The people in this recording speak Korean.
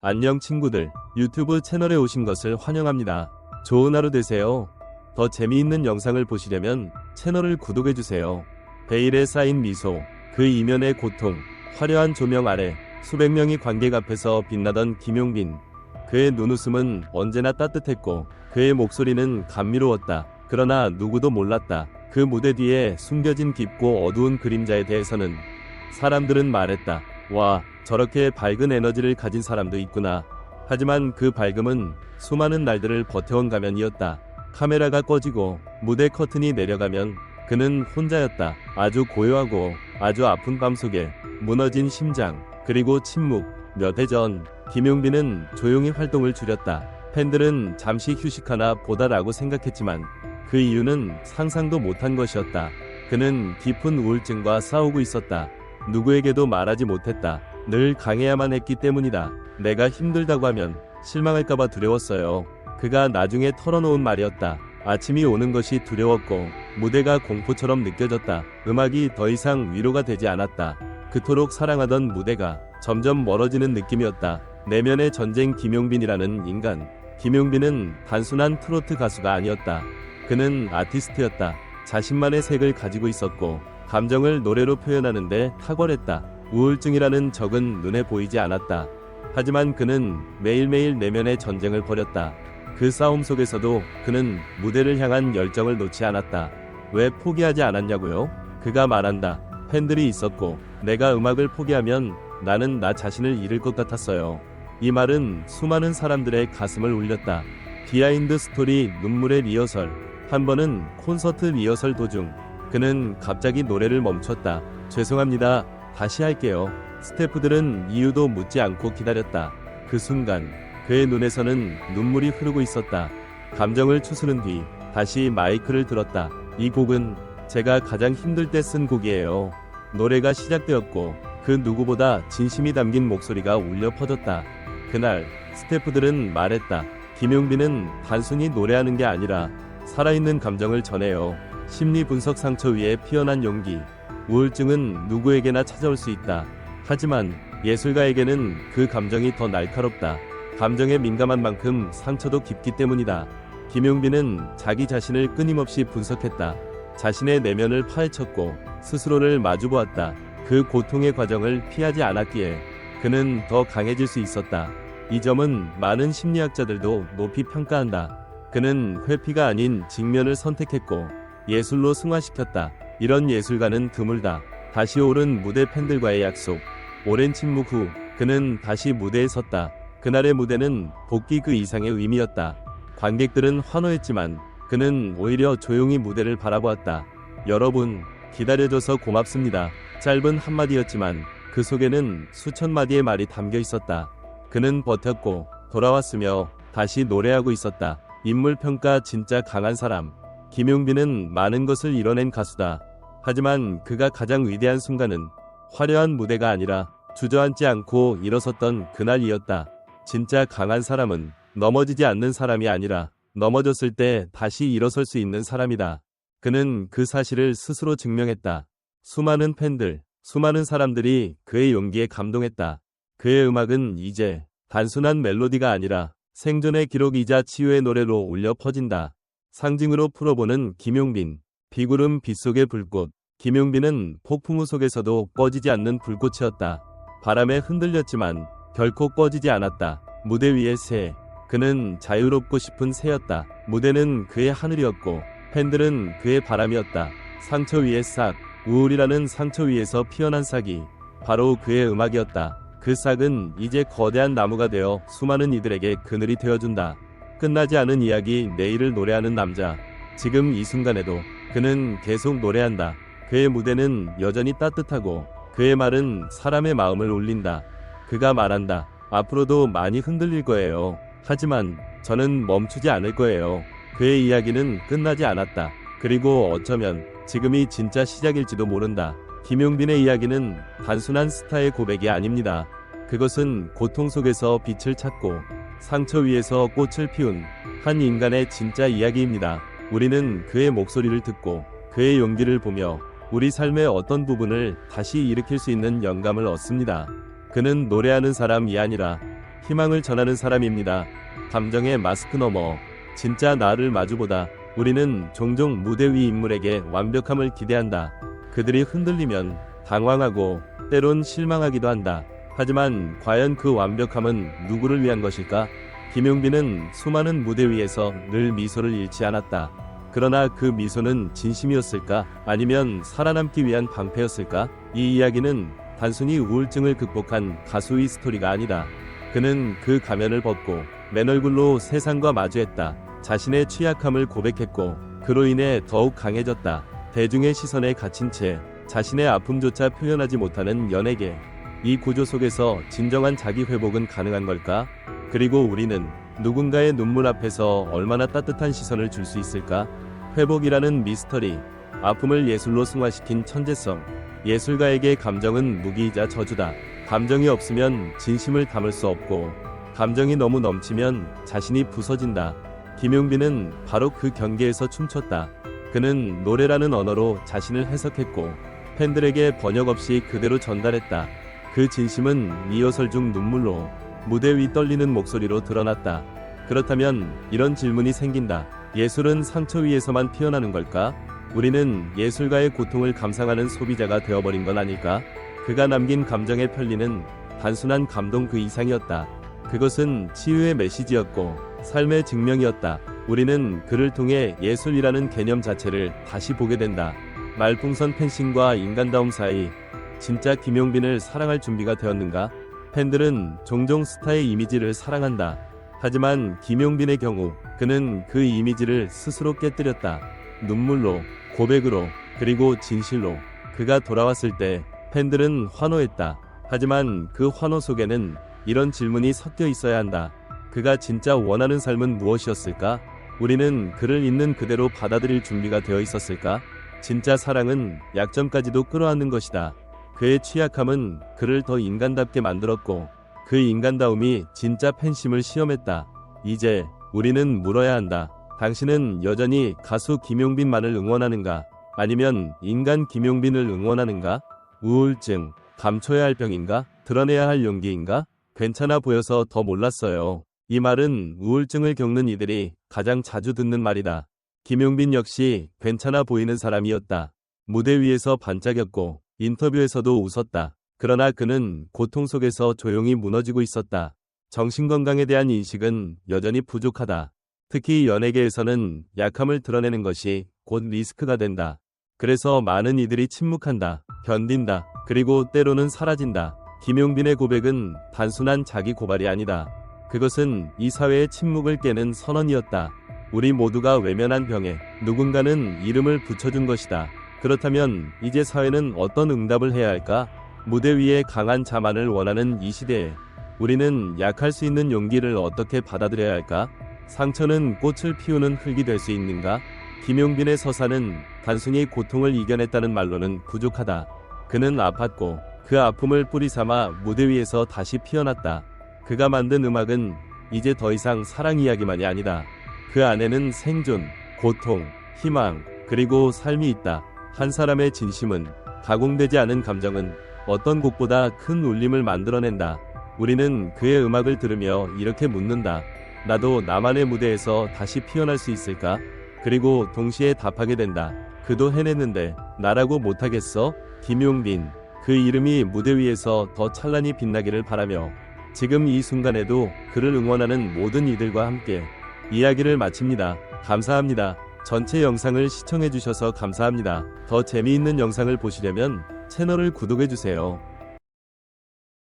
안녕 친구들, 유튜브 채널에 오신 것을 환영합니다. 좋은 하루 되세요. 더 재미있는 영상을 보시려면 채널을 구독해주세요. 베일에 쌓인 미소, 그 이면의 고통, 화려한 조명 아래 수백 명이 관객 앞에서 빛나던 김용빈. 그의 눈웃음은 언제나 따뜻했고 그의 목소리는 감미로웠다. 그러나 누구도 몰랐다. 그 무대 뒤에 숨겨진 깊고 어두운 그림자에 대해서는. 사람들은 말했다. 와, 저렇게 밝은 에너지를 가진 사람도 있구나. 하지만 그 밝음은 수많은 날들을 버텨온 가면이었다. 카메라가 꺼지고 무대 커튼이 내려가면 그는 혼자였다. 아주 고요하고 아주 아픈 밤 속에 무너진 심장, 그리고 침묵. 몇 해 전 김용빈은 조용히 활동을 줄였다. 팬들은 잠시 휴식하나 보다라고 생각했지만 그 이유는 상상도 못한 것이었다. 그는 깊은 우울증과 싸우고 있었다. 누구에게도 말하지 못했다. 늘 강해야만 했기 때문이다. 내가 힘들다고 하면 실망할까봐 두려웠어요. 그가 나중에 털어놓은 말이었다. 아침이 오는 것이 두려웠고 무대가 공포처럼 느껴졌다. 음악이 더 이상 위로가 되지 않았다. 그토록 사랑하던 무대가 점점 멀어지는 느낌이었다. 내면의 전쟁. 김용빈이라는 인간. 김용빈은 단순한 트로트 가수가 아니었다. 그는 아티스트였다. 자신만의 색을 가지고 있었고 감정을 노래로 표현하는데 탁월했다. 우울증이라는 적은 눈에 보이지 않았다. 하지만 그는 매일매일 내면의 전쟁을 벌였다. 그 싸움 속에서도 그는 무대를 향한 열정을 놓지 않았다. 왜 포기하지 않았냐고요? 그가 말한다. 팬들이 있었고 내가 음악을 포기하면 나는 나 자신을 잃을 것 같았어요. 이 말은 수많은 사람들의 가슴을 울렸다. 비하인드 스토리. 눈물의 리허설. 한 번은 콘서트 리허설 도중 그는 갑자기 노래를 멈췄다. 죄송합니다. 다시 할게요. 스태프들은 이유도 묻지 않고 기다렸다. 그 순간 그의 눈에서는 눈물이 흐르고 있었다. 감정을 추스른 뒤 다시 마이크를 들었다. 이 곡은 제가 가장 힘들 때 쓴 곡이에요. 노래가 시작되었고 그 누구보다 진심이 담긴 목소리가 울려 퍼졌다. 그날 스태프들은 말했다. 김용빈은 단순히 노래하는 게 아니라 살아있는 감정을 전해요. 심리 분석. 상처 위에 피어난 용기. 우울증은 누구에게나 찾아올 수 있다. 하지만 예술가에게는 그 감정이 더 날카롭다. 감정에 민감한 만큼 상처도 깊기 때문이다. 김용빈은 자기 자신을 끊임없이 분석했다. 자신의 내면을 파헤쳤고 스스로를 마주보았다. 그 고통의 과정을 피하지 않았기에 그는 더 강해질 수 있었다. 이 점은 많은 심리학자들도 높이 평가한다. 그는 회피가 아닌 직면을 선택했고 예술로 승화시켰다. 이런 예술가는 드물다. 다시 오른 무대. 팬들과의 약속. 오랜 침묵 후 그는 다시 무대에 섰다. 그날의 무대는 복귀 그 이상의 의미였다. 관객들은 환호했지만 그는 오히려 조용히 무대를 바라보았다. 여러분, 기다려줘서 고맙습니다. 짧은 한마디였지만 그 속에는 수천 마디의 말이 담겨 있었다. 그는 버텼고 돌아왔으며 다시 노래하고 있었다. 인물평가. 진짜 강한 사람. 김용빈은 많은 것을 이뤄낸 가수다. 하지만 그가 가장 위대한 순간은 화려한 무대가 아니라 주저앉지 않고 일어섰던 그날이었다. 진짜 강한 사람은 넘어지지 않는 사람이 아니라 넘어졌을 때 다시 일어설 수 있는 사람이다. 그는 그 사실을 스스로 증명했다. 수많은 팬들, 수많은 사람들이 그의 용기에 감동했다. 그의 음악은 이제 단순한 멜로디가 아니라 생존의 기록이자 치유의 노래로 울려 퍼진다. 상징으로 풀어보는 김용빈. 비구름. 빗속의 불꽃. 김용빈은 폭풍우 속에서도 꺼지지 않는 불꽃이었다. 바람에 흔들렸지만 결코 꺼지지 않았다. 무대 위의 새. 그는 자유롭고 싶은 새였다. 무대는 그의 하늘이었고 팬들은 그의 바람이었다. 상처 위의 싹. 우울이라는 상처 위에서 피어난 싹이 바로 그의 음악이었다. 그 싹은 이제 거대한 나무가 되어 수많은 이들에게 그늘이 되어준다. 끝나지 않은 이야기. 내일을 노래하는 남자. 지금 이 순간에도 그는 계속 노래한다. 그의 무대는 여전히 따뜻하고 그의 말은 사람의 마음을 울린다. 그가 말한다. 앞으로도 많이 흔들릴 거예요. 하지만 저는 멈추지 않을 거예요. 그의 이야기는 끝나지 않았다. 그리고 어쩌면 지금이 진짜 시작일지도 모른다. 김용빈의 이야기는 단순한 스타의 고백이 아닙니다. 그것은 고통 속에서 빛을 찾고 상처 위에서 꽃을 피운 한 인간의 진짜 이야기입니다. 우리는 그의 목소리를 듣고 그의 용기를 보며 우리 삶의 어떤 부분을 다시 일으킬 수 있는 영감을 얻습니다. 그는 노래하는 사람이 아니라 희망을 전하는 사람입니다. 감정의 마스크 너머 진짜 나를 마주보다. 우리는 종종 무대 위 인물에게 완벽함을 기대한다. 그들이 흔들리면 당황하고 때론 실망하기도 한다. 하지만 과연 그 완벽함은 누구를 위한 것일까? 김용빈은 수많은 무대 위에서 늘 미소를 잃지 않았다. 그러나 그 미소는 진심이었을까? 아니면 살아남기 위한 방패였을까? 이 이야기는 단순히 우울증을 극복한 가수의 스토리가 아니다. 그는 그 가면을 벗고 맨 얼굴로 세상과 마주했다. 자신의 취약함을 고백했고 그로 인해 더욱 강해졌다. 대중의 시선에 갇힌 채 자신의 아픔조차 표현하지 못하는 연예계. 이 구조 속에서 진정한 자기 회복은 가능한 걸까? 그리고 우리는 누군가의 눈물 앞에서 얼마나 따뜻한 시선을 줄 수 있을까? 회복이라는 미스터리. 아픔을 예술로 승화시킨 천재성. 예술가에게 감정은 무기이자 저주다. 감정이 없으면 진심을 담을 수 없고 감정이 너무 넘치면 자신이 부서진다. 김용빈은 바로 그 경계에서 춤췄다. 그는 노래라는 언어로 자신을 해석했고 팬들에게 번역 없이 그대로 전달했다. 그 진심은 리허설 중 눈물로 무대 위 떨리는 목소리로 드러났다. 그렇다면 이런 질문이 생긴다. 예술은 상처 위에서만 피어나는 걸까? 우리는 예술가의 고통을 감상하는 소비자가 되어버린 건 아닐까? 그가 남긴 감정의 편리는 단순한 감동 그 이상이었다. 그것은 치유의 메시지였고 삶의 증명이었다. 우리는 그를 통해 예술이라는 개념 자체를 다시 보게 된다. 말풍선 팬심과 인간다움 사이 진짜 김용빈을 사랑할 준비가 되었는가? 팬들은 종종 스타의 이미지를 사랑한다. 하지만 김용빈의 경우 그는 그 이미지를 스스로 깨뜨렸다. 눈물로, 고백으로, 그리고 진실로. 그가 돌아왔을 때 팬들은 환호했다. 하지만 그 환호 속에는 이런 질문이 섞여 있어야 한다. 그가 진짜 원하는 삶은 무엇이었을까? 우리는 그를 있는 그대로 받아들일 준비가 되어 있었을까? 진짜 사랑은 약점까지도 끌어안는 것이다. 그의 취약함은 그를 더 인간답게 만들었고 그 인간다움이 진짜 팬심을 시험했다. 이제 우리는 물어야 한다. 당신은 여전히 가수 김용빈만을 응원하는가? 아니면 인간 김용빈을 응원하는가? 우울증, 감춰야 할 병인가? 드러내야 할 용기인가? 괜찮아 보여서 더 몰랐어요. 이 말은 우울증을 겪는 이들이 가장 자주 듣는 말이다. 김용빈 역시 괜찮아 보이는 사람이었다. 무대 위에서 반짝였고 인터뷰에서도 웃었다. 그러나 그는 고통 속에서 조용히 무너지고 있었다. 정신건강에 대한 인식은 여전히 부족하다. 특히 연예계에서는 약함을 드러내는 것이 곧 리스크가 된다. 그래서 많은 이들이 침묵한다, 견딘다, 그리고 때로는 사라진다. 김용빈의 고백은 단순한 자기 고발이 아니다. 그것은 이 사회의 침묵을 깨는 선언이었다. 우리 모두가 외면한 병에 누군가는 이름을 붙여준 것이다. 그렇다면 이제 사회는 어떤 응답을 해야 할까? 무대 위에 강한 자만을 원하는 이 시대에 우리는 약할 수 있는 용기를 어떻게 받아들여야 할까? 상처는 꽃을 피우는 흙이 될 수 있는가? 김용빈의 서사는 단순히 고통을 이겨냈다는 말로는 부족하다. 그는 아팠고 그 아픔을 뿌리 삼아 무대 위에서 다시 피어났다. 그가 만든 음악은 이제 더 이상 사랑 이야기만이 아니다. 그 안에는 생존, 고통, 희망, 그리고 삶이 있다. 한 사람의 진심은, 가공되지 않은 감정은 어떤 곡보다 큰 울림을 만들어낸다. 우리는 그의 음악을 들으며 이렇게 묻는다. 나도 나만의 무대에서 다시 피어날 수 있을까? 그리고 동시에 답하게 된다. 그도 해냈는데 나라고 못하겠어? 김용빈. 그 이름이 무대 위에서 더 찬란히 빛나기를 바라며 지금 이 순간에도 그를 응원하는 모든 이들과 함께 이야기를 마칩니다. 감사합니다. 전체 영상을 시청해주셔서 감사합니다. 더 재미있는 영상을 보시려면 채널을 구독해주세요.